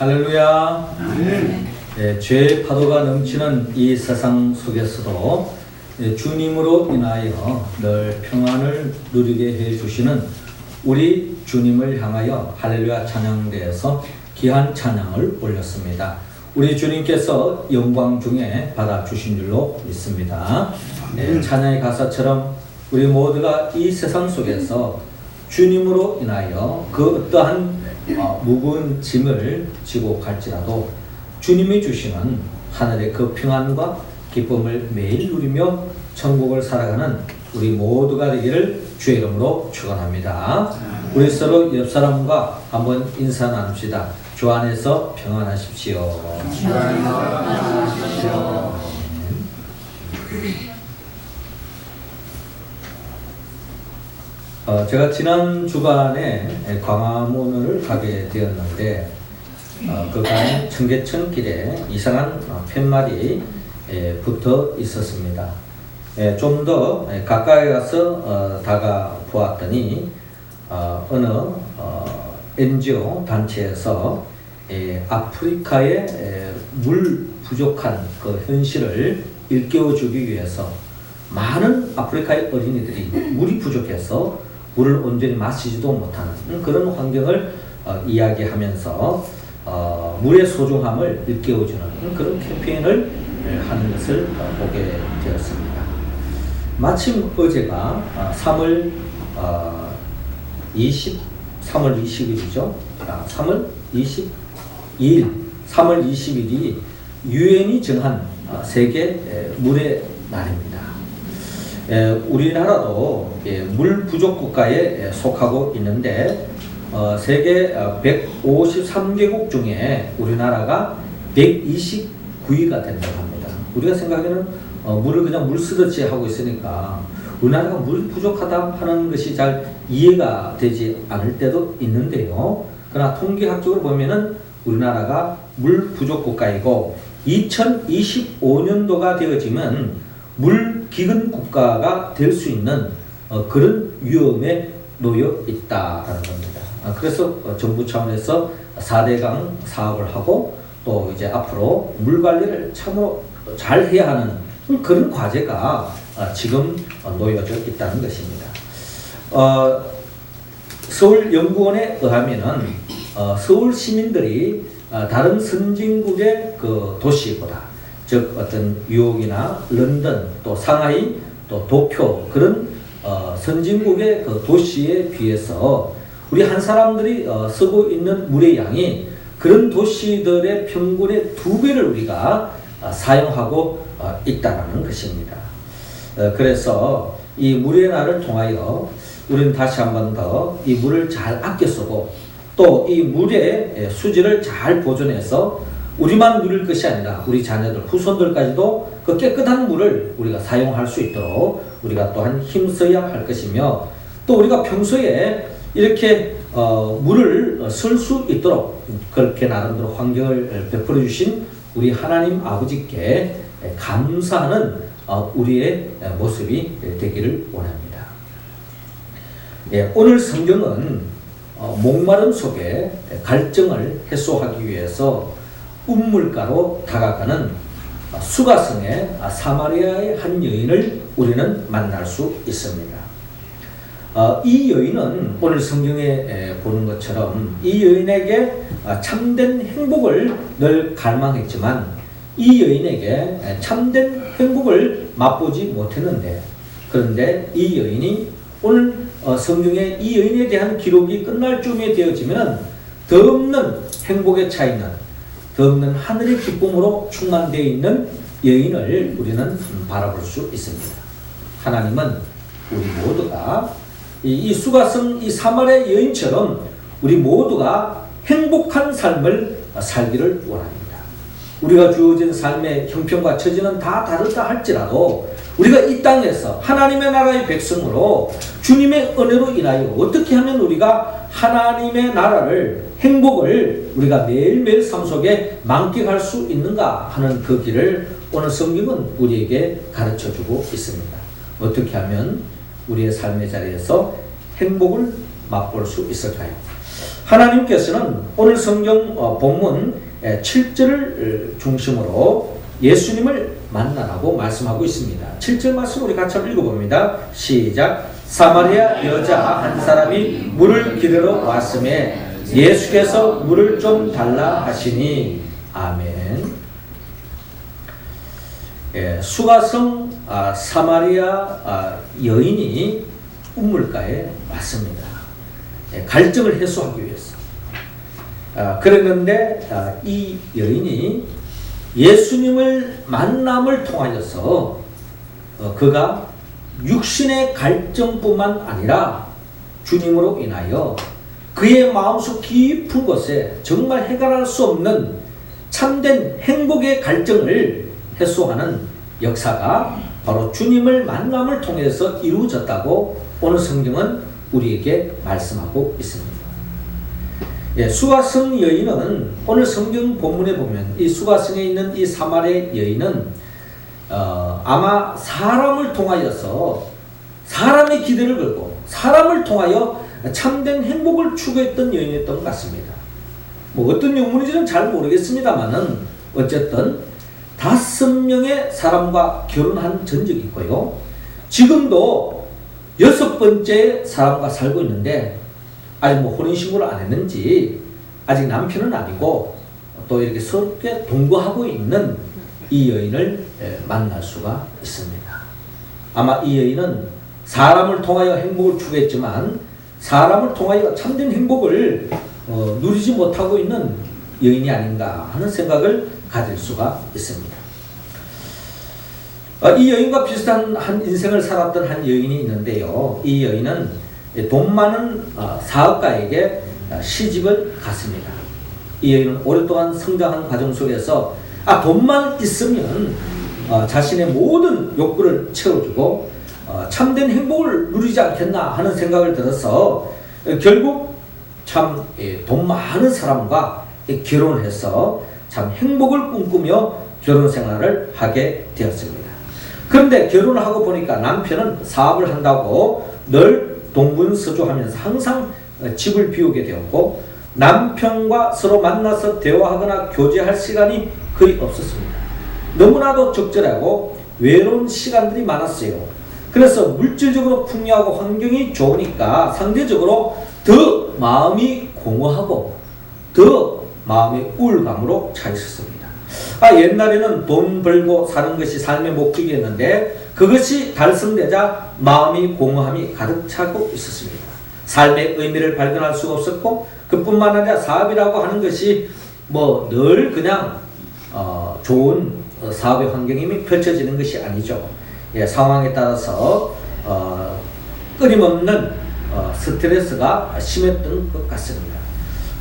할렐루야. 죄의 파도가 넘치는 이 세상 속에서도 주님으로 인하여 늘 평안을 누리게 해주시는 우리 주님을 향하여 할렐루야 찬양대에서 귀한 찬양을 올렸습니다. 우리 주님께서 영광 중에 받아주신 줄로 믿습니다. 찬양의 가사처럼 우리 모두가 이 세상 속에서 주님으로 인하여 그 어떠한 무거운 짐을 지고 갈지라도 주님이 주시는 하늘의 그 평안과 기쁨을 매일 누리며 천국을 살아가는 우리 모두가 되기를 주의 이름으로 축원합니다. 우리 서로 옆 사람과 한번 인사 나눕시다. 주 안에서 평안하십시오. 주 안에서 평안하십시오. 제가 지난 주간에 광화문을 가게 되었는데 그 간 청계천길에 이상한 팻말이 붙어 있었습니다. 좀 더 가까이 가서 다가보았더니 어느 NGO 단체에서 아프리카의 물 부족한 그 현실을 일깨워주기 위해서 많은 아프리카의 어린이들이 물이 부족해서 물을 온전히 마시지도 못하는 그런 환경을 이야기하면서 물의 소중함을 일깨워주는 그런 캠페인을 하는 것을 보게 되었습니다. 마침 어제가 3월 20일이죠. 3월 20일이 유엔이 정한 세계 물의 날입니다. 우리나라도 물 부족 국가에 속하고 있는데 세계 153개국 중에 우리나라가 129위가 된다고 합니다. 우리가 생각하기에는 물을 그냥 물 쓰듯이 하고 있으니까 우리나라가 물 부족하다 하는 것이 잘 이해가 되지 않을 때도 있는데요. 그러나 통계학적으로 보면은 우리나라가 물 부족 국가이고 2025년도가 되어지면 물 기근 국가가 될 수 있는 그런 위험에 놓여 있다라는 겁니다. 그래서 정부 차원에서 4대강 사업을 하고 또 이제 앞으로 물 관리를 참으로 잘 해야 하는 그런 과제가 지금 놓여져 있다는 것입니다. 서울연구원에 의하면은 서울 시민들이 다른 선진국의 그 도시보다 즉 어떤 뉴욕이나 런던 또 상하이 또 도쿄 그런 선진국의 그 도시에 비해서 우리 한 사람들이 쓰고 있는 물의 양이 그런 도시들의 평균의 2배를 우리가 사용하고 있다는 것입니다. 그래서 이 물의 날을 통하여 우리는 다시 한 번 더 이 물을 잘 아껴 쓰고 또 이 물의 수질을 잘 보존해서 우리만 누릴 것이 아니라 우리 자녀들, 후손들까지도 그 깨끗한 물을 우리가 사용할 수 있도록 우리가 또한 힘써야 할 것이며 또 우리가 평소에 이렇게 물을 쓸 수 있도록 그렇게 나름대로 환경을 베풀어 주신 우리 하나님 아버지께 감사하는 우리의 모습이 되기를 원합니다. 오늘 성경은 목마름 속에 갈증을 해소하기 위해서 운물가로 다가가는 수가성의 사마리아의 한 여인을 우리는 만날 수 있습니다. 이 여인은 오늘 성경에 보는 것처럼 이 여인에게 참된 행복을 늘 갈망했지만 이 여인에게 참된 행복을 맛보지 못했는데 그런데 이 여인이 오늘 성경에 이 여인에 대한 기록이 끝날 쯤에 되어지면 더 없는 행복에 차 있는 더 없는 하늘의 기쁨으로 충만되어 있는 여인을 우리는 바라볼 수 있습니다. 하나님은 우리 모두가 이 수가성 이 사마리아 여인처럼 우리 모두가 행복한 삶을 살기를 원합니다. 우리가 주어진 삶의 형편과 처지는 다 다르다 할지라도 우리가 이 땅에서 하나님의 나라의 백성으로 주님의 은혜로 인하여 어떻게 하면 우리가 하나님의 나라를 행복을 우리가 매일매일 삶 속에 만끽할 수 있는가 하는 그 길을 오늘 성경은 우리에게 가르쳐주고 있습니다. 어떻게 하면 우리의 삶의 자리에서 행복을 맛볼 수 있을까요? 하나님께서는 오늘 성경 본문 7절을 중심으로 예수님을 만나라고 말씀하고 있습니다. 7절 말씀 우리 같이 한번 읽어봅니다. 시작. 사마리아 여자 한 사람이 물을 기르러 왔음에 예수께서 물을 좀 달라 하시니. 아멘. 수가성 사마리아 여인이 우물가에 왔습니다. 갈증을 해소하기 위해서. 그랬는데 이 여인이 예수님을 만남을 통하여서 그가 육신의 갈증뿐만 아니라 주님으로 인하여 그의 마음속 깊은 곳에 정말 해결할 수 없는 참된 행복의 갈증을 해소하는 역사가 바로 주님을 만남을 통해서 이루어졌다고 오늘 성경은 우리에게 말씀하고 있습니다. 수가성 여인은 오늘 성경 본문에 보면 이 수가성에 있는 이 사마리아 여인은 아마 사람을 통하여서 사람의 기대를 걸고 사람을 통하여 참된 행복을 추구했던 여인이었던 것 같습니다. 뭐 어떤 영문인지는 잘 모르겠습니다만은 어쨌든 5명의 사람과 결혼한 전적이 있고요. 지금도 6번째 사람과 살고 있는데 아직 뭐 혼인신고를 안 했는지 아직 남편은 아니고 또 이렇게 서럽게 동거하고 있는 이 여인을 만날 수가 있습니다. 아마 이 여인은 사람을 통하여 행복을 추구했지만 사람을 통하여 참된 행복을 누리지 못하고 있는 여인이 아닌가 하는 생각을 가질 수가 있습니다. 이 여인과 비슷한 한 인생을 살았던 한 여인이 있는데요. 이 여인은 돈 많은 사업가에게 시집을 갔습니다. 이 여인은 오랫동안 성장한 과정 속에서 돈만 있으면 자신의 모든 욕구를 채워주고 참된 행복을 누리지 않겠나 하는 생각을 들어서 결국 참 돈 많은 사람과 결혼을 해서 참 행복을 꿈꾸며 결혼 생활을 하게 되었습니다. 그런데 결혼을 하고 보니까 남편은 사업을 한다고 늘 동분서주하면서 항상 집을 비우게 되었고 남편과 서로 만나서 대화하거나 교제할 시간이 거의 없었습니다. 너무나도 적절하고 외로운 시간들이 많았어요. 그래서 물질적으로 풍요하고 환경이 좋으니까 상대적으로 더 마음이 공허하고 더 마음의 우울감으로 차 있었습니다. 옛날에는 돈 벌고 사는 것이 삶의 목적이었는데 그것이 달성되자 마음이 공허함이 가득 차고 있었습니다. 삶의 의미를 발견할 수가 없었고 그뿐만 아니라 사업이라고 하는 것이 뭐 늘 그냥 좋은 사업의 환경이 펼쳐지는 것이 아니죠. 상황에 따라서 끊임없는 스트레스가 심했던 것 같습니다.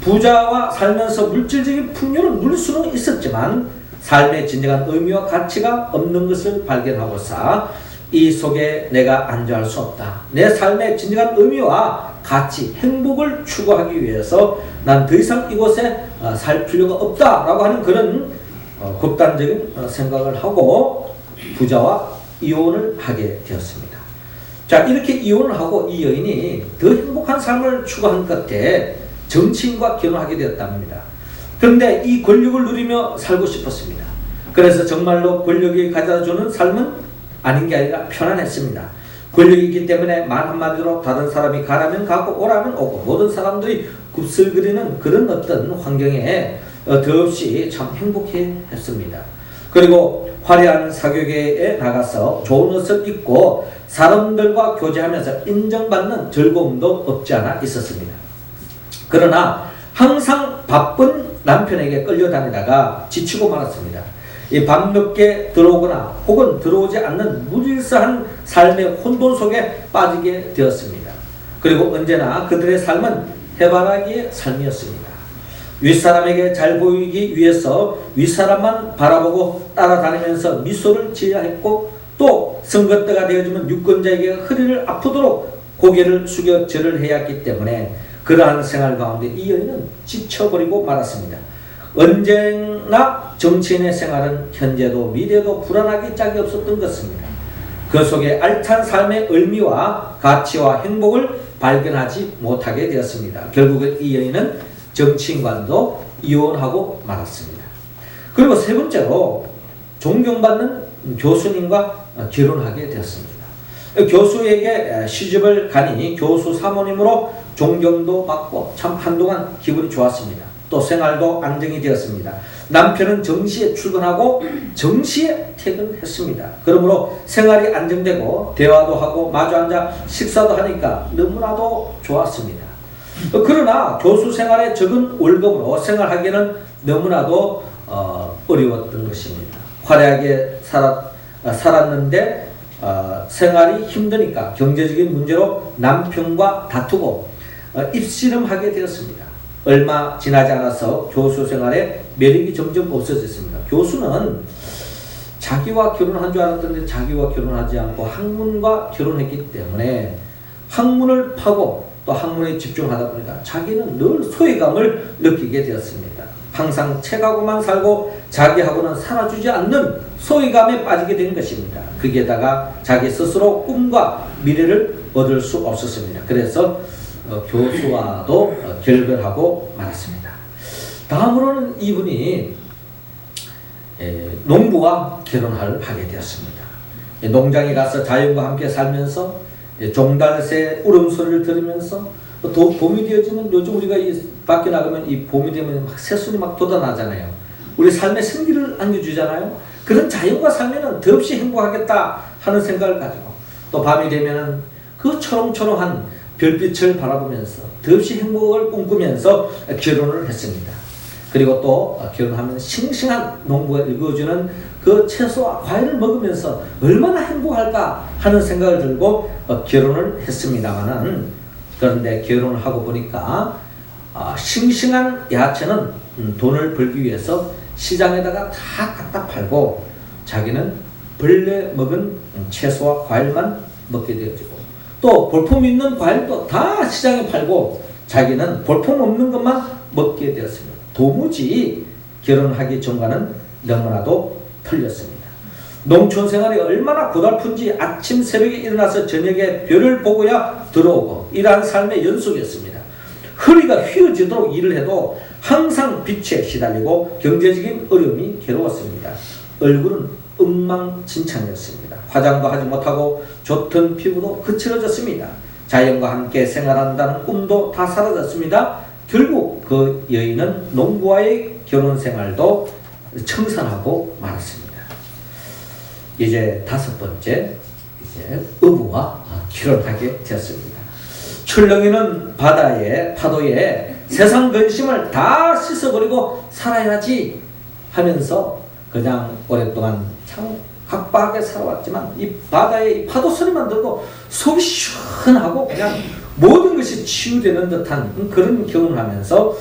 부자와 살면서 물질적인 풍요를 누릴 수는 있었지만 삶의 진정한 의미와 가치가 없는 것을 발견하고서 이 속에 내가 안주할 수 없다. 내 삶의 진정한 의미와 가치, 행복을 추구하기 위해서 난 더 이상 이곳에 살 필요가 없다라고 하는 그런 극단적인 생각을 하고 부자와 이혼을 하게 되었습니다. 자, 이렇게 이혼을 하고 이 여인이 더 행복한 삶을 추구한 끝에 정치인과 결혼하게 되었답니다. 그런데 이 권력을 누리며 살고 싶었습니다. 그래서 정말로 권력이 가져다주는 삶은 아닌 게 아니라 편안했습니다. 권력이 있기 때문에 말 한마디로 다른 사람이 가라면 가고 오라면 오고 모든 사람들이 굽슬거리는 그런 어떤 환경에 더없이 참 행복해 했습니다. 그리고 화려한 사교계에 나가서 좋은 옷을 입고 사람들과 교제하면서 인정받는 즐거움도 없지 않아 있었습니다. 그러나 항상 바쁜 남편에게 끌려다니다가 지치고 말았습니다. 이 밤늦게 들어오거나 혹은 들어오지 않는 무질서한 삶의 혼돈 속에 빠지게 되었습니다. 그리고 언제나 그들의 삶은 해바라기의 삶이었습니다. 윗사람에게 잘 보이기 위해서 윗사람만 바라보고 따라다니면서 미소를 지어야 했고 또 선거 때가 되어지면 유권자에게 허리를 아프도록 고개를 숙여 절을 해야 했기 때문에 그러한 생활 가운데 이 여인은 지쳐버리고 말았습니다. 언제나 정치인의 생활은 현재도 미래도 불안하기 짝이 없었던 것입니다. 그 속에 알찬 삶의 의미와 가치와 행복을 발견하지 못하게 되었습니다. 결국은 이 여인은 정치인과도 이혼하고 말았습니다. 그리고 세 번째로 존경받는 교수님과 결혼하게 되었습니다. 교수에게 시집을 가니 교수 사모님으로 존경도 받고 참 한동안 기분이 좋았습니다. 또 생활도 안정이 되었습니다. 남편은 정시에 출근하고 정시에 퇴근했습니다. 그러므로 생활이 안정되고 대화도 하고 마주 앉아 식사도 하니까 너무나도 좋았습니다. 그러나 교수 생활에 적은 월급으로 생활하기는 너무나도 어려웠던 것입니다. 화려하게 살았는데 생활이 힘드니까 경제적인 문제로 남편과 다투고 입씨름하게 되었습니다. 얼마 지나지 않아서 교수 생활에 매력이 점점 없어졌습니다. 교수는 자기와 결혼한 줄 알았던데 자기와 결혼하지 않고 학문과 결혼했기 때문에 학문을 파고 또 학문에 집중하다 보니까 자기는 늘 소외감을 느끼게 되었습니다. 항상 책하고만 살고 자기하고는 살아주지 않는 소외감에 빠지게 된 것입니다. 거기에다가 자기 스스로 꿈과 미래를 얻을 수 없었습니다. 그래서 교수와도 결별하고 말았습니다. 다음으로는 이분이 농부와 결혼을 하게 되었습니다. 농장에 가서 자연과 함께 살면서 종달새 울음소리를 들으면서 또 봄이 되어지면 요즘 우리가 이 밖에 나가면 이 봄이 되면 막 새순이 막 돋아나잖아요. 우리 삶에 생기를 안겨주잖아요. 그런 자연과 살면은 더없이 행복하겠다 하는 생각을 가지고 또 밤이 되면은 그 초롱초롱한 별빛을 바라보면서 더없이 행복을 꿈꾸면서 결혼을 했습니다. 그리고 또 결혼하면 싱싱한 농부가 일궈주는 그 채소와 과일을 먹으면서 얼마나 행복할까 하는 생각을 들고 결혼을 했습니다만은 그런데 결혼을 하고 보니까 싱싱한 야채는 돈을 벌기 위해서 시장에다가 다 갖다 팔고 자기는 벌레 먹은 채소와 과일만 먹게 되어지고 또 볼품 있는 과일도 다 시장에 팔고 자기는 볼품 없는 것만 먹게 되었습니다. 도무지 결혼하기 전과는 너무나도 틀렸습니다. 농촌 생활이 얼마나 고달픈지 아침 새벽에 일어나서 저녁에 별을 보고야 들어오고 이러한 삶의 연속이었습니다. 허리가 휘어지도록 일을 해도 항상 빛에 시달리고 경제적인 어려움이 괴로웠습니다. 얼굴은 엉망진창이었습니다. 화장도 하지 못하고 좋던 피부도 거칠어졌습니다. 자연과 함께 생활한다는 꿈도 다 사라졌습니다. 결국 그 여인은 농부와의 결혼 생활도 청산하고 말았습니다. 이제 다섯 번째, 이제 어부와 결혼하게 되었습니다. 출렁이는 바다의 파도에 세상 근심을 다 씻어버리고 살아야지 하면서 그냥 오랫동안 참 각박하게 살아왔지만 이 바다의 이 파도 소리만 들어도 속이 시원하고 그냥 모든 것이 치유되는 듯한 그런 경험을 하면서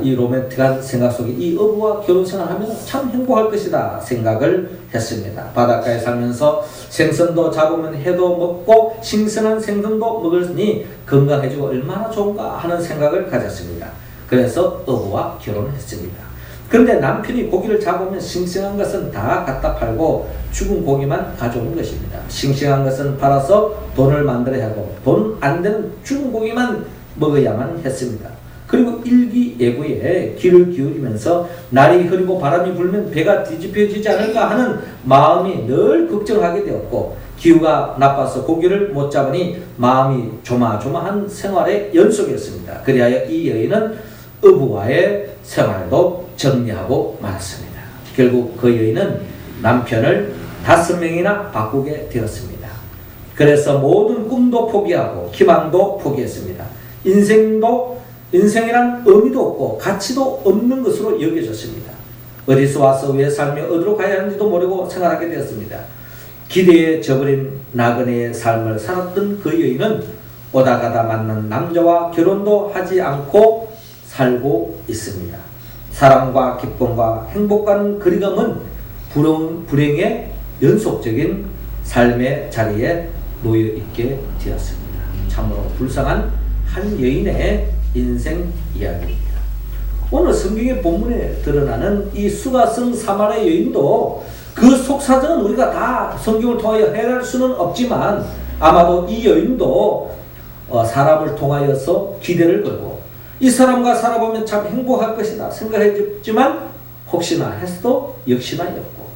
이 로맨틱한 생각 속에 이 어부와 결혼 생활하면 참 행복할 것이다 생각을 했습니다. 바닷가에 살면서 생선도 잡으면 회도 먹고 신선한 생선도 먹으니 건강해지고 얼마나 좋은가 하는 생각을 가졌습니다. 그래서 어부와 결혼을 했습니다. 그런데 남편이 고기를 잡으면 싱싱한 것은 다 갖다 팔고 죽은 고기만 가져오는 것입니다. 싱싱한 것은 팔아서 돈을 만들어야 하고 돈 안 되는 죽은 고기만 먹어야만 했습니다. 그리고 일기예보에 귀를 기울이면서 날이 흐리고 바람이 불면 배가 뒤집혀지지 않을까 하는 마음이 늘 걱정하게 되었고 기후가 나빠서 고기를 못 잡으니 마음이 조마조마한 생활의 연속이었습니다. 그리하여 이 여인은 어부와의 생활도 정리하고 말았습니다. 결국 그 여인은 남편을 5명이나 바꾸게 되었습니다. 그래서 모든 꿈도 포기하고 희망도 포기했습니다. 인생이란 의미도 없고 가치도 없는 것으로 여겨졌습니다. 어디서 와서 왜 삶이 어디로 가야 하는지도 모르고 생활하게 되었습니다. 기대에 져버린 나그네의 삶을 살았던 그 여인은 오다 가다 만난 남자와 결혼도 하지 않고 살고 있습니다. 사랑과 기쁨과 행복과는 거리감은 불행의 연속적인 삶의 자리에 놓여 있게 되었습니다. 참으로 불쌍한 한 여인의 인생 이야기입니다. 오늘 성경의 본문에 드러나는 이 수가성 사마리아 여인도 그 속사정은 우리가 다 성경을 통하여 해결할 수는 없지만 아마도 이 여인도 사람을 통하여서 기대를 걸고 이 사람과 살아보면 참 행복할 것이다 생각했지만 혹시나 했어도 역시나 였고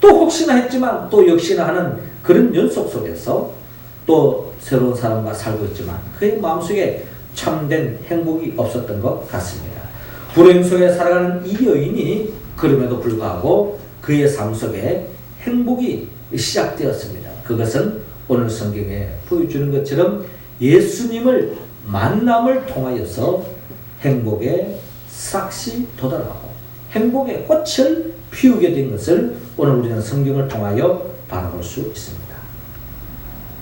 또 혹시나 했지만 또 역시나 하는 그런 연속 속에서 또 새로운 사람과 살고 있지만 그의 마음속에 참된 행복이 없었던 것 같습니다. 불행 속에 살아가는 이 여인이 그럼에도 불구하고 그의 삶 속에 행복이 시작되었습니다. 그것은 오늘 성경에 보여주는 것처럼 예수님을 만남을 통하여서 행복에 싹시 도달하고 행복의 꽃을 피우게 된 것을 오늘 우리는 성경을 통하여 바라볼 수 있습니다.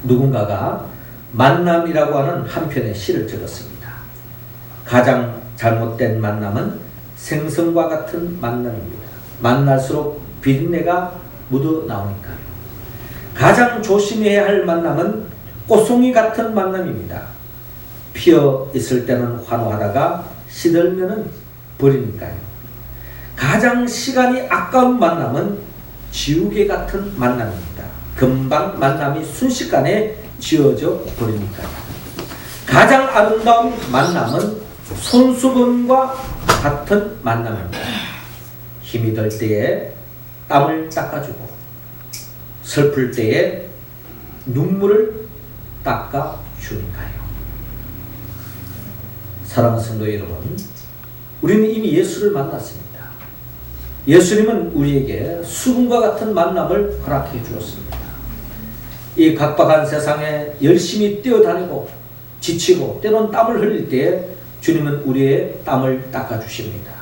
누군가가 만남이라고 하는 한 편의 시를 적었습니다. 가장 잘못된 만남은 생선과 같은 만남입니다. 만날수록 비린내가 묻어나오니까요. 가장 조심해야 할 만남은 꽃송이 같은 만남입니다. 피어 있을 때는 환호하다가 시들면은 버리니까요. 가장 시간이 아까운 만남은 지우개 같은 만남입니다. 금방 만남이 순식간에 지워져 버리니까요. 가장 아름다운 만남은 손수건과 같은 만남입니다. 힘이 들 때에 땀을 닦아주고 슬플 때에 눈물을 닦아주니까요. 사랑하는 성도 여러분, 우리는 이미 예수를 만났습니다. 예수님은 우리에게 수금과 같은 만남을 허락해 주었습니다. 이 각박한 세상에 열심히 뛰어다니고 지치고 때론 땀을 흘릴 때에 주님은 우리의 땀을 닦아주십니다.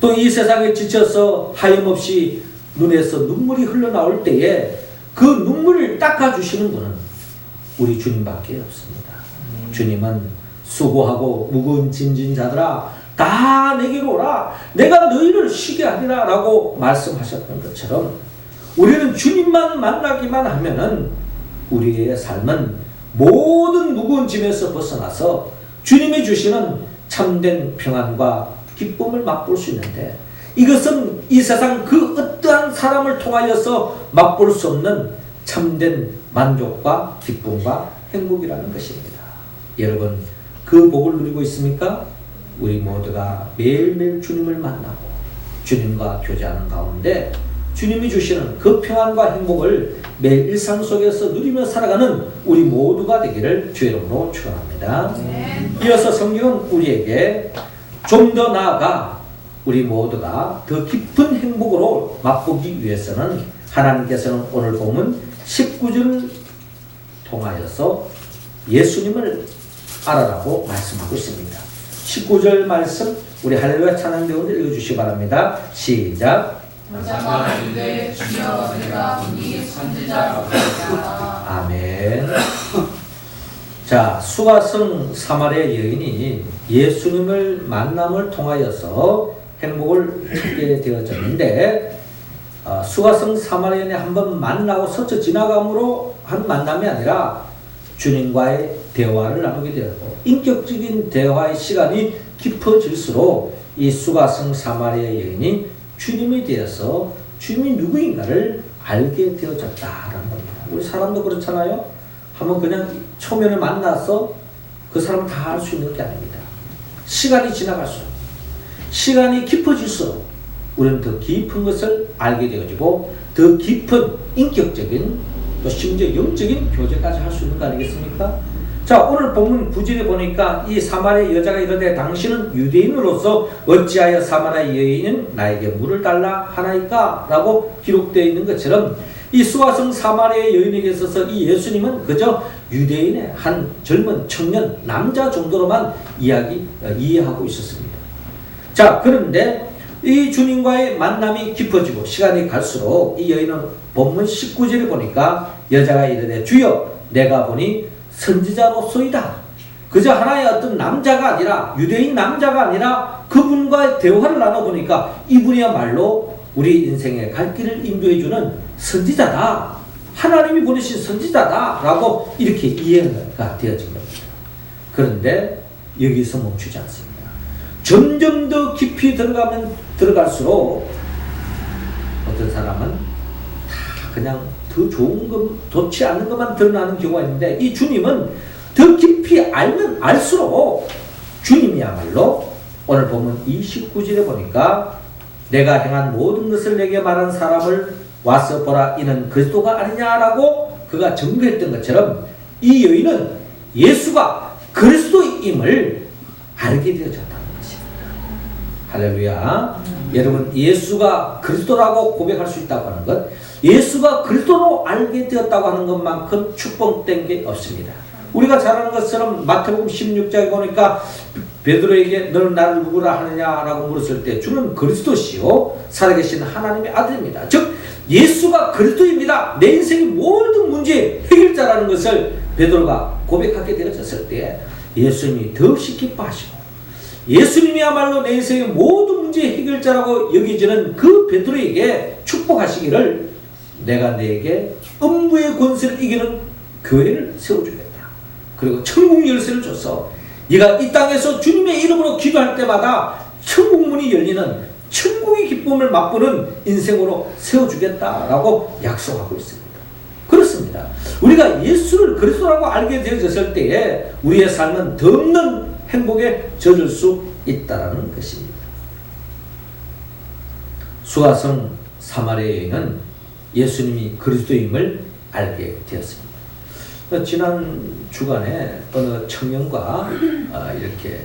또 이 세상에 지쳐서 하염없이 눈에서 눈물이 흘러나올 때에 그 눈물을 닦아주시는 분은 우리 주님밖에 없습니다. 주님은 수고하고 무거운 짐진 자들아 다 내게로 오라 내가 너희를 쉬게 하리라 라고 말씀하셨던 것처럼 우리는 주님만 만나기만 하면은 우리의 삶은 모든 무거운 짐에서 벗어나서 주님이 주시는 참된 평안과 기쁨을 맛볼 수 있는데 이것은 이 세상 그 어떠한 사람을 통하여서 맛볼 수 없는 참된 만족과 기쁨과 행복이라는 것입니다. 여러분 그 복을 누리고 있습니까? 우리 모두가 매일매일 주님을 만나고 주님과 교제하는 가운데 주님이 주시는 그 평안과 행복을 매일 일상 속에서 누리며 살아가는 우리 모두가 되기를 주의 이름으로 축원합니다. 이어서 성경은 우리에게 좀 더 나아가 우리 모두가 더 깊은 행복으로 맛보기 위해서는 하나님께서는 오늘 보면 19절을 통하여서 예수님을 알아라고 말씀하고 있습니다. 19절 말씀 우리 할렐루야 찬양 배우들 읽어주시기 바랍니다. 시작. 이르되 주여 내가 보니 선지자라고 하였다. 아멘. 자, 수가성 사마리아 여인이 예수님을 만남을 통하여서 행복을 찾게 되어졌는데 수가성 사마리아인이 한번 만나고 스쳐 지나감으로 한 만남이 아니라 주님과의 대화를 나누게 되었고 인격적인 대화의 시간이 깊어질수록 이 수가성 사마리아 여인이 주님에 대해서 주님이 누구인가를 알게 되어졌다라는 겁니다. 우리 사람도 그렇잖아요. 한번 그냥 초면에 만나서 그 사람 다 알 수 있는 게 아닙니다. 시간이 지나갈수록 시간이 깊어질수록 우리는 더 깊은 것을 알게 되어지고 더 깊은 인격적인 또 심지어 영적인 교제까지 할 수 있는 거 아니겠습니까? 자, 오늘 본문 9절에 보니까 이 사마리아 여자가 이르되 당신은 유대인으로서 어찌하여 사마리아 여인은 나에게 물을 달라 하나이까? 라고 기록되어 있는 것처럼 이 수가성 사마리아 여인에게 있어서 이 예수님은 그저 유대인의 한 젊은 청년 남자 정도로만 이해하고 있었습니다. 자, 그런데 이 주님과의 만남이 깊어지고 시간이 갈수록 이 여인은 본문 19절에 보니까 여자가 이르되 주여 내가 보니 선지자로소이다. 그저 하나의 어떤 남자가 아니라 유대인 남자가 아니라 그분과의 대화를 나눠보니까 이분이야말로 우리 인생의 갈 길을 인도해주는 선지자다. 하나님이 보내신 선지자다 라고 이렇게 이해가 되어진 겁니다. 그런데 여기서 멈추지 않습니다. 점점 더 깊이 들어갈수록 어떤 사람은 다 그냥 더 좋은 것, 좋지 않은 것만 드러나는 경우가 있는데 이 주님은 더 깊이 알면 알수록 주님이야말로 오늘 보면 29절에 보니까 내가 행한 모든 것을 내게 말한 사람을 와서 보라 이는 그리스도가 아니냐라고 그가 증거했던 것처럼 이 여인은 예수가 그리스도임을 알게 되어졌다는 것입니다. 할렐루야. 여러분 예수가 그리스도라고 고백할 수 있다고 하는 것, 예수가 그리스도로 알게 되었다고 하는 것만큼 축복된 게 없습니다. 우리가 잘 아는 것처럼 마태복음 16장에 보니까 베드로에게 너는 나를 누구라 하느냐라고 물었을 때 주는 그리스도시요 살아계신 하나님의 아들입니다. 즉 예수가 그리스도입니다. 내 인생의 모든 문제의 해결자라는 것을 베드로가 고백하게 되어졌을 때 예수님이 더없이 기뻐하시고 예수님이야말로 내 인생의 모든 문제의 해결자라고 여기지는 그 베드로에게 축복하시기를 내가 너에게 음부의 권세를 이기는 교회를 세워주겠다. 그리고 천국 열쇠를 줘서 네가 이 땅에서 주님의 이름으로 기도할 때마다 천국 문이 열리는 천국의 기쁨을 맛보는 인생으로 세워주겠다라고 약속하고 있습니다. 그렇습니다. 우리가 예수를 그리스도라고 알게 되어졌을 때에 우리의 삶은 더없는 행복에 젖을 수 있다는 것입니다. 수가성 사마리아 여인은 예수님이 그리스도임을 알게 되었습니다. 지난 주간에 어느 청년과 이렇게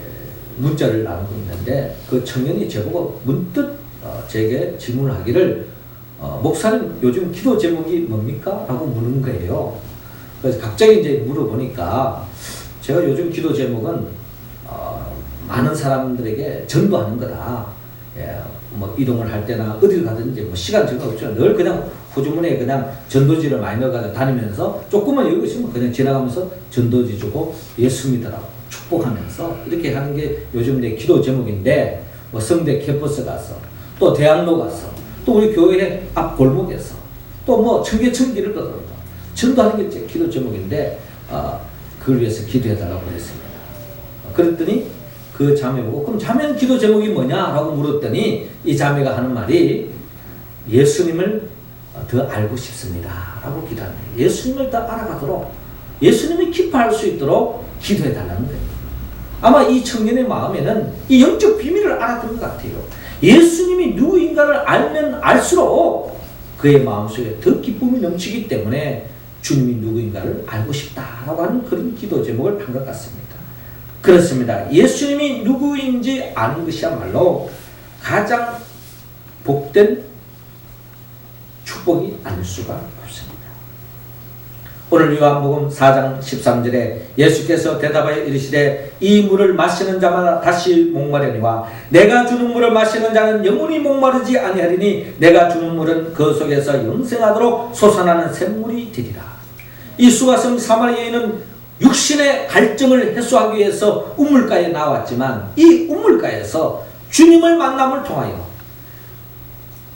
문자를 나누고 있는데 그 청년이 제보고 문득 제게 질문을 하기를 목사님 요즘 기도 제목이 뭡니까? 라고 묻는 거예요. 그래서 갑자기 이제 물어보니까 제가 요즘 기도 제목은 많은 사람들에게 전도하는 거다. 예, 뭐 이동을 할 때나 어딜 가든지 뭐 시간 정도 없죠. 늘 그냥 호주머니에 그냥 전도지를 많이 넣어가지고 다니면서 조금만 여유 있으면 그냥 지나가면서 전도지 주고 예수 믿으라고 축복하면서 이렇게 하는 게 요즘 내 기도 제목인데 뭐 성대 캠퍼스 가서 또 대학로 가서 또 우리 교회 앞 골목에서 또 뭐 청계천길을 걸어서 전도하는 게 제 기도 제목인데 그걸 위해서 기도해달라고 했습니다. 그랬더니 그 자매 보고 그럼 자매는 기도 제목이 뭐냐라고 물었더니 이 자매가 하는 말이 예수님을 더 알고 싶습니다 라고 기도합니다. 예수님을 더 알아가도록 예수님이 기뻐할 수 있도록 기도해달라는 거예요. 아마 이 청년의 마음에는 이 영적 비밀을 알았던 것 같아요. 예수님이 누구인가를 알면 알수록 그의 마음속에 더 기쁨이 넘치기 때문에 주님이 누구인가를 알고 싶다라고 하는 그런 기도 제목을 한 것 같습니다. 그렇습니다. 예수님이 누구인지 아는 것이야말로 가장 복된 축복이 아닐 수가 없습니다. 오늘 요한복음 4장 13절에 예수께서 대답하여 이르시되 이 물을 마시는 자마다 다시 목마르니와 내가 주는 물을 마시는 자는 영원히 목마르지 아니하리니 내가 주는 물은 그 속에서 영생하도록 솟아나는 샘물이 되리라. 이 수가성 사마리아 여인은 육신의 갈증을 해소하기 위해서 우물가에 나왔지만 이 우물가에서 주님을 만남을 통하여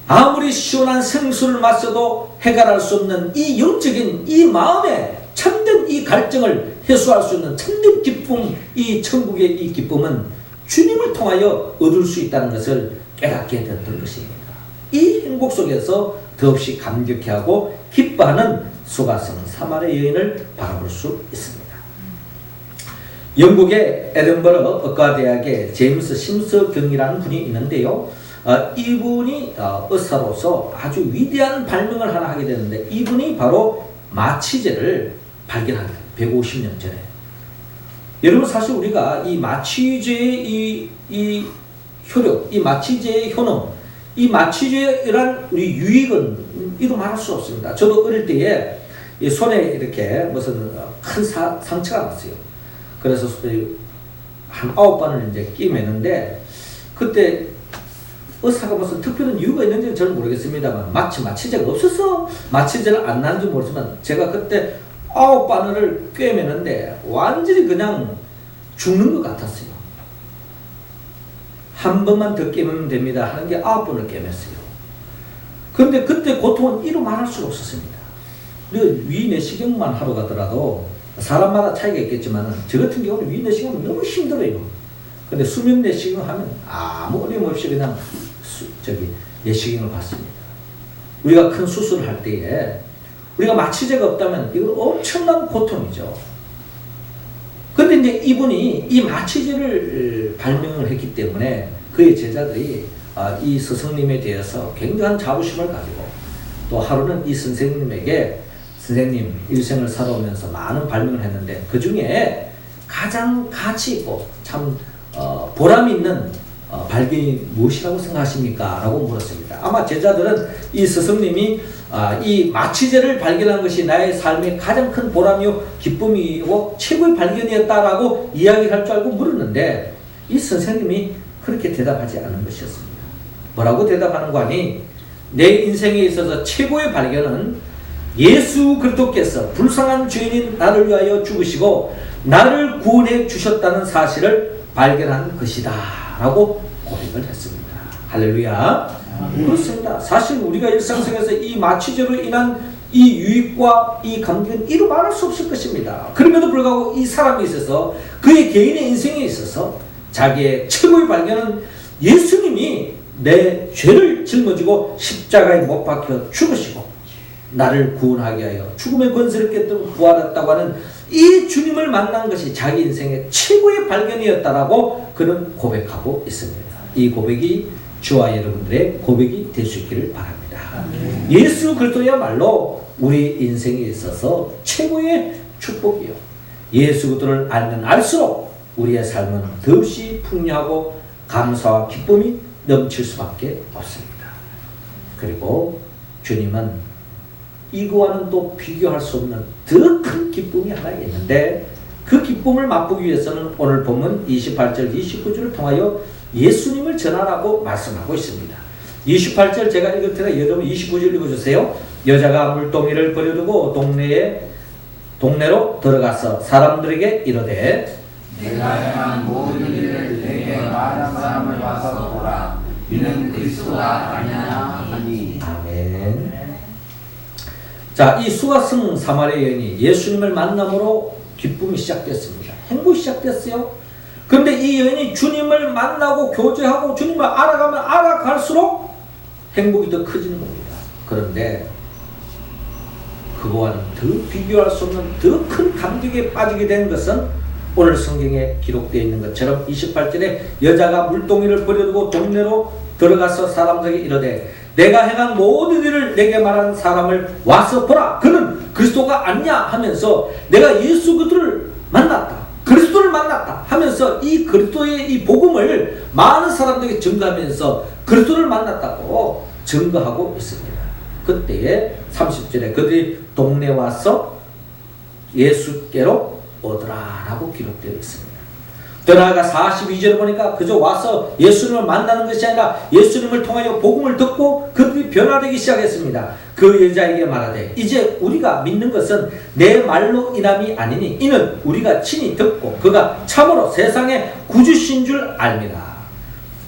아무리 시원한 생수를 마셔도 해결할 수 없는 이 영적인 이 마음의 참된 이 갈증을 해소할 수 있는 참된 기쁨, 이 천국의 이 기쁨은 주님을 통하여 얻을 수 있다는 것을 깨닫게 되었던 것입니다. 이 행복 속에서 더없이 감격해하고 기뻐하는 수가성 사마리아 여인을 바라볼 수 있습니다. 영국의 에든버러 의과대학의 제임스 심스 경이라는 분이 있는데요. 이분이 의사로서 아주 위대한 발명을 하나 하게 되는데 이분이 바로 마취제를 발견한 거예요. 150년 전에. 여러분 사실 우리가 이 마취제의 이 효력, 이 마취제의 효능, 이 마취제란 우리 유익은 이루 말할 수 없습니다. 저도 어릴 때에 이 손에 이렇게 무슨 큰 상처가 났어요. 그래서 한 9번을 이제 끼매는데 그때 의사가 무슨 특별한 이유가 있는지는 저는 모르겠습니다만 마취제가 없어서 마취제를 안 나는지 모르지만 제가 그때 9바늘을 꿰매는데 완전히 그냥 죽는 것 같았어요. 한 번만 더 깨면 됩니다 하는 게 9번을 깨맸어요. 그런데 그때 고통은 이루 말할 수가 없었습니다. 위내시경만 하러 가더라도 사람마다 차이가 있겠지만 저 같은 경우는 위내시경은 너무 힘들어요. 근데 수면 내시경 하면 아무 어려움 없이 그냥 내시경을 받습니다. 우리가 큰 수술을 할 때에 우리가 마취제가 없다면 이건 엄청난 고통이죠. 근데 이제 이분이 이 마취제를 발명을 했기 때문에 그의 제자들이 이 스승님에 대해서 굉장한 자부심을 가지고 또 하루는 이 선생님에게 선생님 일생을 살아오면서 많은 발명을 했는데 그 중에 가장 가치 있고 참 보람 있는 발견이 무엇이라고 생각하십니까? 라고 물었습니다. 아마 제자들은 이 스승님이 이 마취제를 발견한 것이 나의 삶의 가장 큰 보람이요 기쁨이고 최고의 발견이었다라고 이야기를 할 줄 알고 물었는데 이 선생님이 그렇게 대답하지 않은 것이었습니다. 뭐라고 대답하는 거 아니? 내 인생에 있어서 최고의 발견은 예수 그리스도께서 불쌍한 죄인인 나를 위하여 죽으시고 나를 구원해 주셨다는 사실을 발견한 것이다 라고 고백을 했습니다. 할렐루야. 그렇습니다. 사실 우리가 일상생활에서 이 마취제로 인한 이 유익과 이 감격은 이루 말할 수 없을 것입니다. 그럼에도 불구하고 이 사람에 있어서 그의 개인의 인생에 있어서 자기의 최고의 발견은 예수님이 내 죄를 짊어지고 십자가에 못 박혀 죽으시고 나를 구원하게 하여 죽음의 권세를 깨뜨리고 부활했다고 하는 이 주님을 만난 것이 자기 인생의 최고의 발견이었다라고 그는 고백하고 있습니다. 이 고백이 저와 여러분들의 고백이 될 수 있기를 바랍니다. 예수 그리스도야말로 우리 인생에 있어서 최고의 축복이요. 예수 그리스도를 알면 알수록 우리의 삶은 더없이 풍요하고 감사와 기쁨이 넘칠 수밖에 없습니다. 그리고 주님은 이거와는 또 비교할 수 없는 더 큰 기쁨이 하나 있는데 그 기쁨을 맛보기 위해서는 오늘 본문 28절 29절을 통하여 예수님을 전하라고 말씀하고 있습니다. 28절 제가 읽을 테니까 여러분 29절 읽어주세요. 여자가 물동이를 버려두고 동네로 들어가서 사람들에게 이르되 내가 행한 모든 일을 내게 말한 사람을 와서 보라. 이는 그리스도가 아니냐 하니. 아멘. 자, 이 수가성 사마리아 여인이 예수님을 만남으로 기쁨이 시작됐습니다. 행복이 시작됐어요. 그런데 이 여인이 주님을 만나고 교제하고 주님을 알아가면 알아갈수록 행복이 더 커지는 겁니다. 그런데 그거와는 더 비교할 수 없는 더 큰 감격에 빠지게 된 것은 오늘 성경에 기록되어 있는 것처럼 28절에 여자가 물동이를 버려두고 동네로 들어가서 사람들에게 이르되 내가 행한 모든 일을 내게 말하는 사람을 와서 보라. 그는 그리스도가 아니냐 하면서 내가 예수 그리스도를 만났다. 그리스도를 만났다 하면서 이 그리스도의 이 복음을 많은 사람들에게 증거하면서 그리스도를 만났다고 증거하고 있습니다. 그때에 30절에 그들이 동네에 와서 예수께로 오더라 라고 기록되어 있습니다. 더 나아가 42절에 보니까 그저 와서 예수님을 만나는 것이 아니라 예수님을 통하여 복음을 듣고 그들이 변화되기 시작했습니다. 그 여자에게 말하되 이제 우리가 믿는 것은 내 말로 인함이 아니니 이는 우리가 친히 듣고 그가 참으로 세상의 구주신 줄 압니다.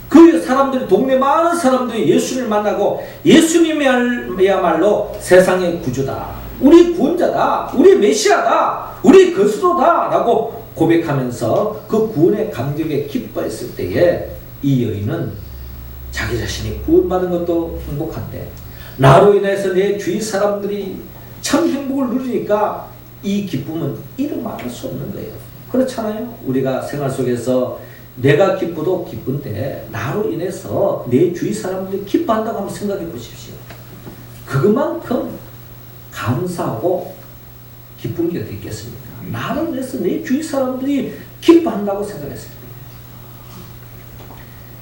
그 사람들이 동네 많은 사람들이 예수님을 만나고 예수님이야말로 세상의 구주다. 우리 구원자다. 우리 메시아다. 우리 그리스도다 라고 고백하면서 그 구원의 감격에 기뻐했을 때에 이 여인은 자기 자신이 구원받은 것도 행복한데 나로 인해서 내 주위 사람들이 참 행복을 누리니까 이 기쁨은 이루 말할 수 없는 거예요. 그렇잖아요. 우리가 생활 속에서 내가 기쁘도 기쁜데 나로 인해서 내 주위 사람들이 기뻐한다고 한번 생각해 보십시오. 그것만큼 감사하고 기쁜 게 어디 있겠습니까? 나를 위해서 내 주위 사람들이 기뻐한다고 생각했습니다.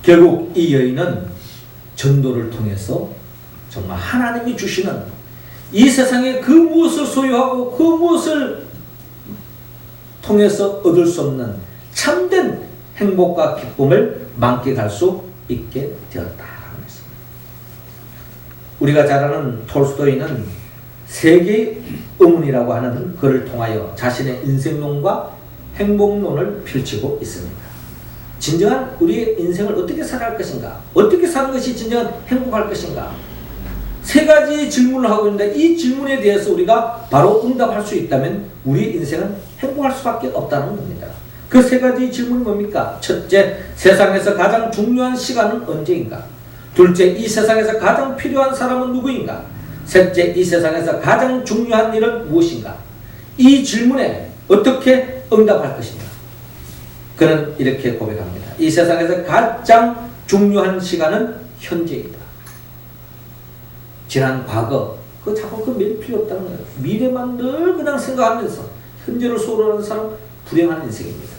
결국 이 여인은 전도를 통해서 정말 하나님이 주시는 이 세상에 그 무엇을 소유하고 그 무엇을 통해서 얻을 수 없는 참된 행복과 기쁨을 만끽할 수 있게 되었다라는 것입니다. 우리가 잘 아는 톨스토이는 세계의 의문이라고 하는 글을 통하여 자신의 인생론과 행복론을 펼치고 있습니다. 진정한 우리의 인생을 어떻게 살아갈 것인가? 어떻게 사는 것이 진정한 행복할 것인가? 세 가지 질문을 하고 있는데 이 질문에 대해서 우리가 바로 응답할 수 있다면 우리 인생은 행복할 수밖에 없다는 겁니다. 그 세 가지 질문이 뭡니까? 첫째, 세상에서 가장 중요한 시간은 언제인가? 둘째, 이 세상에서 가장 필요한 사람은 누구인가? 셋째, 이 세상에서 가장 중요한 일은 무엇인가? 이 질문에 어떻게 응답할 것인가? 그는 이렇게 고백합니다. 이 세상에서 가장 중요한 시간은 현재이다. 지난 과거, 자꾸 그 매일 필요 없다는 거예요. 미래만 늘 그냥 생각하면서 현재를 소홀하는 사람, 불행한 인생입니다.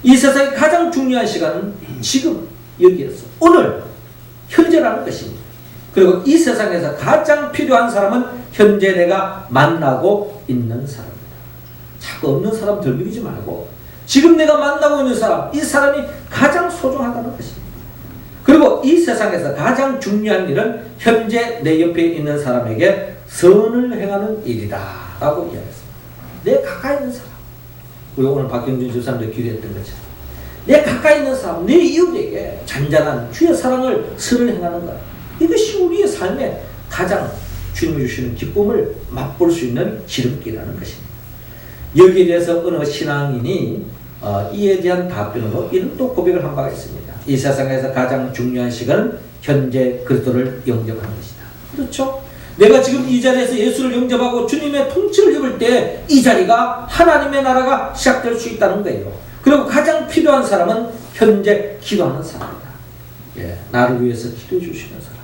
이 세상의 가장 중요한 시간은 지금, 여기에서, 오늘, 현재라는 것입니다. 그리고 이 세상에서 가장 필요한 사람은 현재 내가 만나고 있는 사람입니다. 자꾸 없는 사람 덜미지 말고 지금 내가 만나고 있는 사람, 이 사람이 가장 소중하다는 것입니다. 그리고 이 세상에서 가장 중요한 일은 현재 내 옆에 있는 사람에게 선을 행하는 일이다 라고 이야기했습니다. 내 가까이 있는 사람, 우리 오늘 박경준 집사님도 기도했던 것처럼 내 가까이 있는 사람, 내 이웃에게 잔잔한 주의 사랑을 선을 행하는 것, 이것이 우리의 삶에 가장 주님이 주시는 기쁨을 맛볼 수 있는 지름길이라는 것입니다. 여기에 대해서 어느 신앙인이 이에 대한 답변으로 이런 또 고백을 한 바가 있습니다. 이 세상에서 가장 중요한 시간은 현재 그리스도를 영접하는 것이다. 그렇죠? 내가 지금 이 자리에서 예수를 영접하고 주님의 통치를 입을 때 이 자리가 하나님의 나라가 시작될 수 있다는 거예요. 그리고 가장 필요한 사람은 현재 기도하는 사람이다. 예, 나를 위해서 기도해 주시는 사람.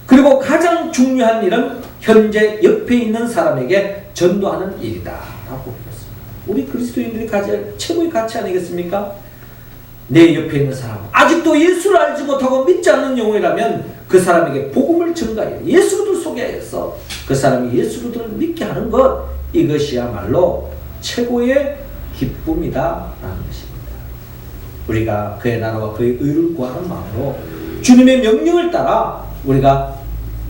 그리고 가장 중요한 일은 현재 옆에 있는 사람에게 전도하는 일이다 라고 했습니다. 우리 그리스도인들이 가질 최고의 가치 아니겠습니까? 내 옆에 있는 사람, 아직도 예수를 알지 못하고 믿지 않는 영혼이라면 그 사람에게 복음을 전가해 예수를 소개해서 그 사람이 예수를 믿게 하는 것, 이것이야말로 최고의 기쁨이다 라는 것입니다. 우리가 그의 나라와 그의 의를 구하는 마음으로 주님의 명령을 따라 우리가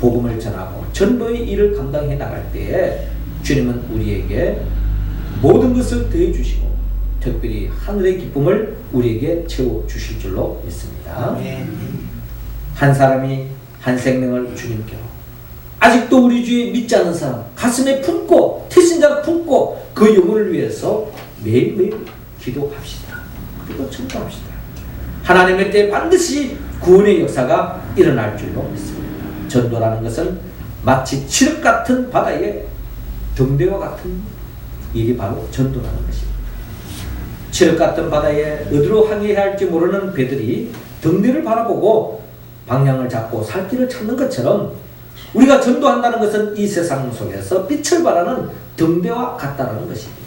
복음을 전하고 전도의 일을 감당해 나갈 때에 주님은 우리에게 모든 것을 더해 주시고 특별히 하늘의 기쁨을 우리에게 채워주실 줄로 믿습니다. 한 사람이 한 생명을 주님께로, 아직도 우리 주에 믿지 않는 사람 가슴에 품고 태신자를 품고 그 영혼을 위해서 매일매일 기도합시다. 그리고 전도합시다. 하나님의 때에 반드시 구원의 역사가 일어날 줄로 믿습니다. 전도라는 것은 마치 칠흑 같은 바다에 등대와 같은 일이 바로 전도라는 것입니다. 칠흑 같은 바다에 어디로 항해해야 할지 모르는 배들이 등대를 바라보고 방향을 잡고 살 길을 찾는 것처럼 우리가 전도한다는 것은 이 세상 속에서 빛을 발하는 등대와 같다는 것입니다.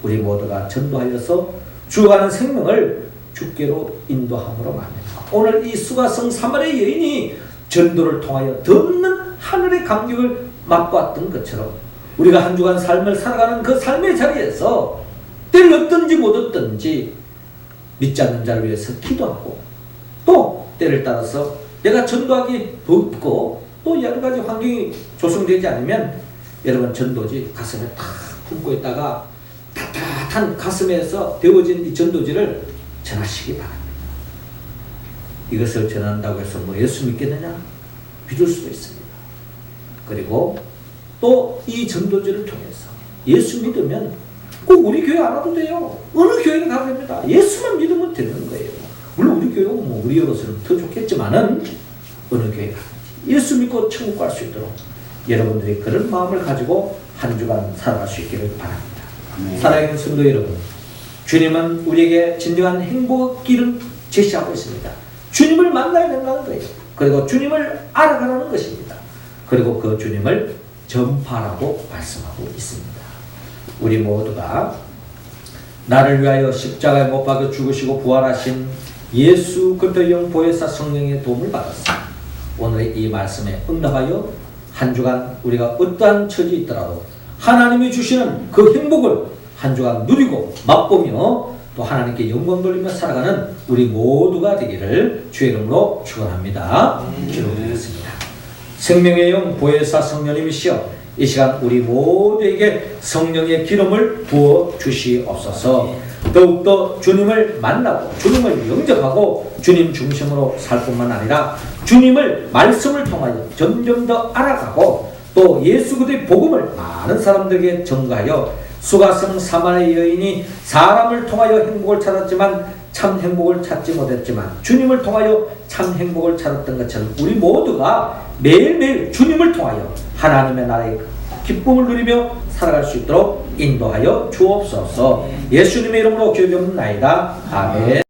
우리 모두가 전도하여서 죽어가는 생명을 주께로 인도함으로 말합니다. 오늘 이 수가성 사마리아 여인이 전도를 통하여 더 없는 하늘의 감격을 맛보았던 것처럼 우리가 한 주간 삶을 살아가는 그 삶의 자리에서 때를 얻든지 못 얻든지 믿지 않는 자를 위해서 기도하고 또 때를 따라서 내가 전도하기 없고 또 여러 가지 환경이 조성되지 않으면 여러분 전도지 가슴에 탁 품고 있다가 따뜻한 가슴에서 데워진 이 전도지를 전하시기 바랍니다. 이것을 전한다고 해서 뭐 예수 믿겠느냐? 믿을 수도 있습니다. 그리고 또 이 전도지를 통해서 예수 믿으면 꼭 우리 교회 안 와도 돼요. 어느 교회나 가도 됩니다. 예수만 믿으면 되는 거예요. 물론 우리 교회가 뭐 우리 여로서는 더 좋겠지만은 어느 교회 가든지 예수 믿고 천국 갈 수 있도록 여러분들이 그런 마음을 가지고 한 주간 살아갈 수 있기를 바랍니다. 사랑하는 성도 여러분, 주님은 우리에게 진정한 행복의 길을 제시하고 있습니다. 주님을 만나야 된다는 거예요. 그리고 주님을 알아가라는 것입니다. 그리고 그 주님을 전파하라고 말씀하고 있습니다. 우리 모두가 나를 위하여 십자가에 못 박혀 죽으시고 부활하신 예수 그리스도의 영 보혜사 성령의 도움을 받았어 오늘의 이 말씀에 응답하여 한 주간 우리가 어떠한 처지에 있더라도 하나님이 주시는 그 행복을 한 주간 누리고 맛보며 또 하나님께 영광 돌리며 살아가는 우리 모두가 되기를 주의 이름으로 축원합니다. 기도드리겠습니다. 생명의 영 보혜사 성령님이시여 이 시간 우리 모두에게 성령의 기름을 부어 주시옵소서. 더욱더 주님을 만나고 주님을 영접하고 주님 중심으로 살 뿐만 아니라 주님을 말씀을 통하여 점점 더 알아가고 또 예수 그리스도의 복음을 많은 사람들에게 전가하여 수가성 사마리아 여인이 사람을 통하여 행복을 찾았지만 참 행복을 찾지 못했지만 주님을 통하여 참 행복을 찾았던 것처럼 우리 모두가 매일매일 주님을 통하여 하나님의 나라의 기쁨을 누리며 살아갈 수 있도록 인도하여 주옵소서. 예수님의 이름으로 기도드립니다. 아멘.